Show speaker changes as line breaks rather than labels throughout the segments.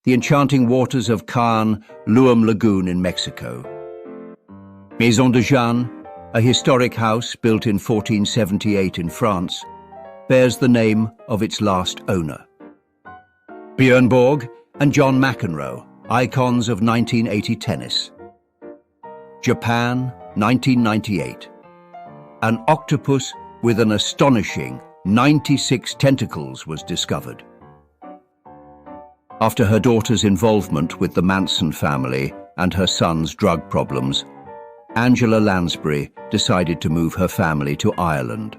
the enchanting waters of Kaan, Luum Lagoon in Mexico. Maison de Jeanne, a historic house built in 1478 in France, bears the name of its last owner. Björn Borg and John McEnroe, icons of 1980 tennis. Japan, 1998. An octopus with an astonishing 96 tentacles was discovered. After her daughter's involvement with the Manson family and her son's drug problems, Angela Lansbury decided to move her family to Ireland.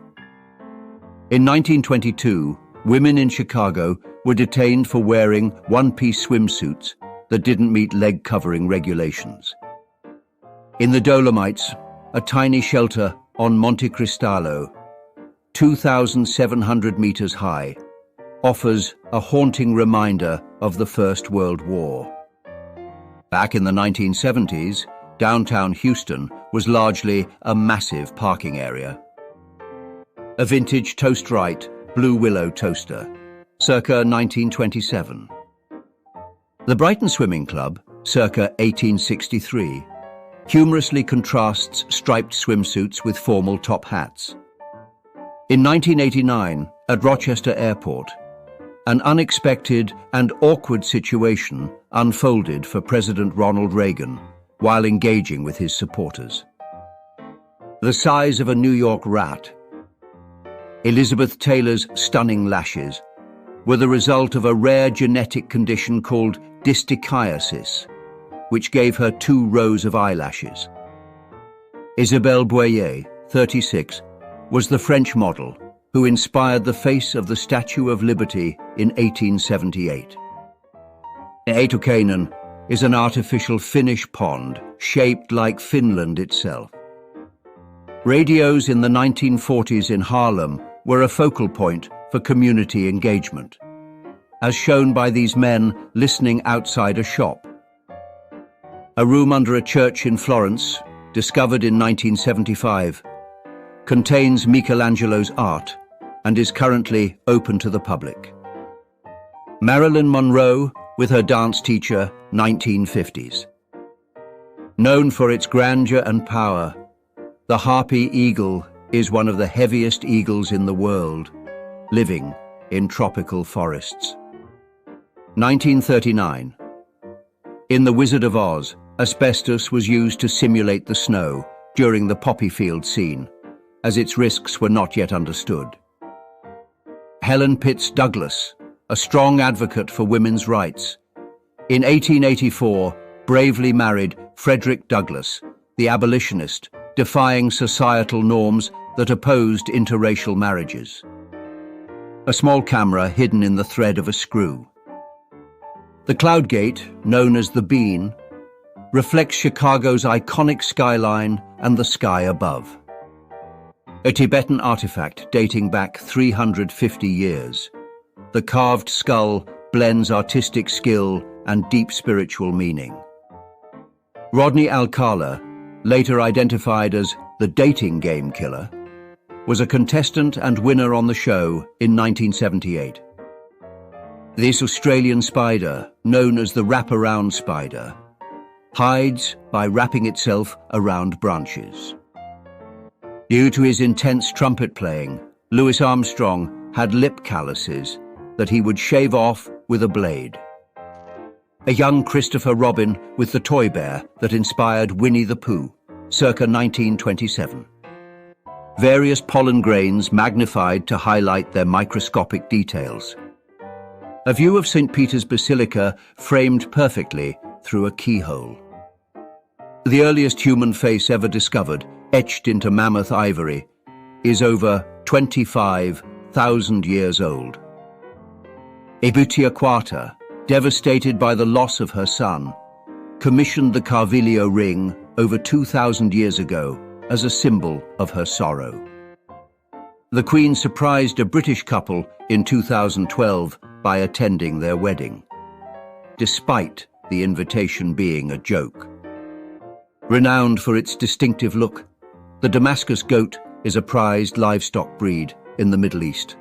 In 1922, women in Chicago were detained for wearing one-piece swimsuits that didn't meet leg-covering regulations. In the Dolomites, a tiny shelter on Monte Cristallo, 2,700 meters high, offers a haunting reminder of the First World War. Back in the 1970s, downtown Houston was largely a massive parking area. A vintage Toastrite blue Willow toaster, circa 1927. The Brighton Swimming Club, circa 1863, humorously contrasts striped swimsuits with formal top hats. In 1989, at Rochester Airport, an unexpected and awkward situation unfolded for President Ronald Reagan while engaging with his supporters. The size of a New York rat, Elizabeth Taylor's stunning lashes were the result of a rare genetic condition called distichiasis, which gave her 2 rows of eyelashes. Isabella Boyer, 36, was the French model who inspired the face of the Statue of Liberty in 1878. Neitokainen is an artificial Finnish pond shaped like Finland itself. Radios in the 1940s in Harlem were a focal point for community engagement, as shown by these men listening outside a shop. A room under a church in Florence, discovered in 1975, contains Michelangelo's art and is currently open to the public. Marilyn Monroe with her dance teacher, 1950s. Known for its grandeur and power, the Harpy eagle is one of the heaviest eagles in the world, living in tropical forests. 1939. In The Wizard of Oz, asbestos was used to simulate the snow during the poppy field scene, as its risks were not yet understood. Helen Pitts Douglas, a strong advocate for women's rights, in 1884 bravely married Frederick Douglas, the abolitionist, defying societal norms that opposed interracial marriages. A small camera hidden in the thread of a screw. The Cloud Gate, known as the Bean, reflects Chicago's iconic skyline and the sky above. A Tibetan artifact dating back 350 years. The carved skull blends artistic skill and deep spiritual meaning. Rodney Alcala, later identified as the dating game killer, was a contestant and winner on the show in 1978. This Australian spider, known as the wraparound spider, hides by wrapping itself around branches. Due to his intense trumpet playing, Louis Armstrong had lip calluses that he would shave off with a blade. A young Christopher Robin with the toy bear that inspired Winnie the Pooh, circa 1927. Various pollen grains magnified to highlight their microscopic details. A view of St. Peter's Basilica framed perfectly through a keyhole. The earliest human face ever discovered, etched into mammoth ivory, is over 25,000 years old. Ebutiaquata, devastated by the loss of her son, commissioned the Carvilio ring over 2,000 years ago as a symbol of her sorrow. The Queen surprised a British couple in 2012 by attending their wedding, despite the invitation being a joke. Renowned for its distinctive look, the Damascus goat is a prized livestock breed in the Middle East.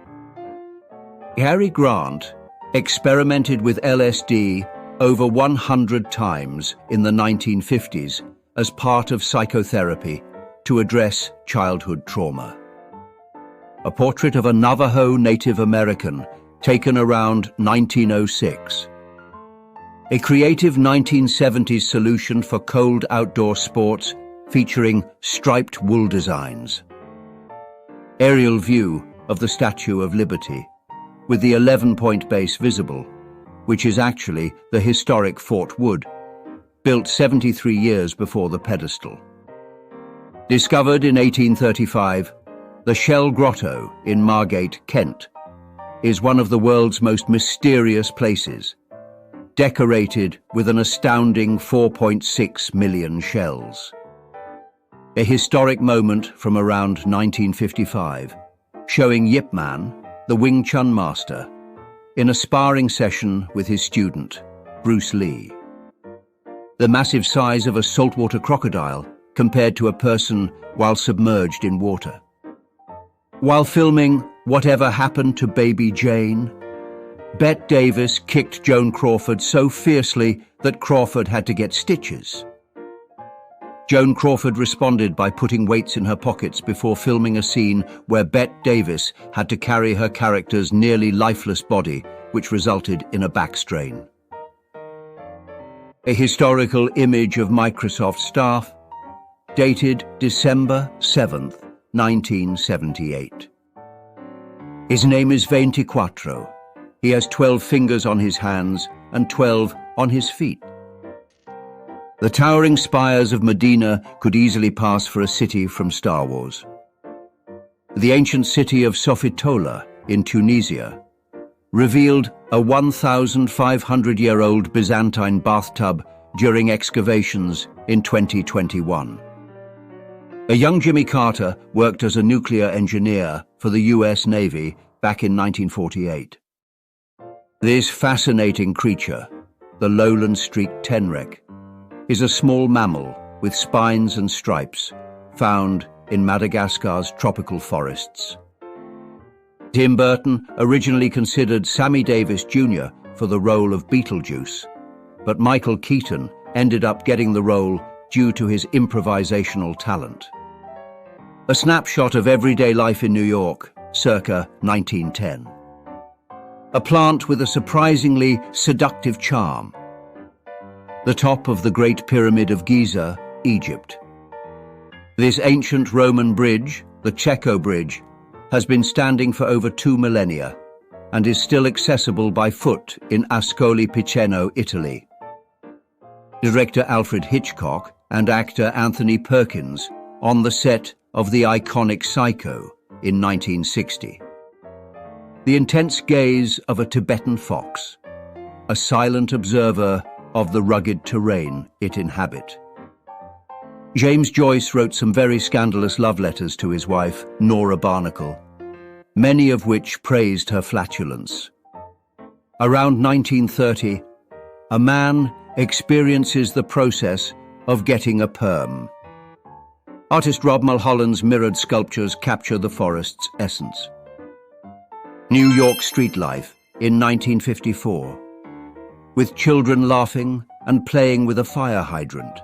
Cary Grant experimented with LSD over 100 times in the 1950s as part of psychotherapy to address childhood trauma. A portrait of a Navajo Native American taken around 1906. A creative 1970s solution for cold outdoor sports featuring striped wool designs. Aerial view of the Statue of Liberty, with the 11-point base visible, which is actually the historic Fort Wood, built 73 years before the pedestal. Discovered in 1835, the Shell Grotto in Margate, Kent, is one of the world's most mysterious places, decorated with an astounding 4.6 million shells. A historic moment from around 1955, showing Yip Man, the Wing Chun master, in a sparring session with his student, Bruce Lee. The massive size of a saltwater crocodile compared to a person while submerged in water. While filming Whatever Happened to Baby Jane, Bette Davis kicked Joan Crawford so fiercely that Crawford had to get stitches. Joan Crawford responded by putting weights in her pockets before filming a scene where Bette Davis had to carry her character's nearly lifeless body, which resulted in a back strain. A historical image of Microsoft staff, dated December 7th, 1978. His name is 24. He has 12 fingers on his hands and 12 on his feet. The towering spires of Medina could easily pass for a city from Star Wars. The ancient city of Sophitola in Tunisia revealed a 1,500-year-old Byzantine bathtub during excavations in 2021. A young Jimmy Carter worked as a nuclear engineer for the US Navy back in 1948. This fascinating creature, the lowland-streaked tenrec, is a small mammal with spines and stripes found in Madagascar's tropical forests. Tim Burton originally considered Sammy Davis Jr. for the role of Beetlejuice, but Michael Keaton ended up getting the role due to his improvisational talent. A snapshot of everyday life in New York, circa 1910. A plant with a surprisingly seductive charm. The top of the Great Pyramid of Giza, Egypt. This ancient Roman bridge, the Checo Bridge, has been standing for over 2 millennia and is still accessible by foot in Ascoli Piceno, Italy. Director Alfred Hitchcock and actor Anthony Perkins on the set of the iconic Psycho in 1960. The intense gaze of a Tibetan fox, a silent observer of the rugged terrain it inhabits. James Joyce wrote some very scandalous love letters to his wife, Nora Barnacle, many of which praised her flatulence. Around 1930, a man experiences the process of getting a perm. Artist Rob Mulholland's mirrored sculptures capture the forest's essence. New York street life in 1954, with children laughing and playing with a fire hydrant.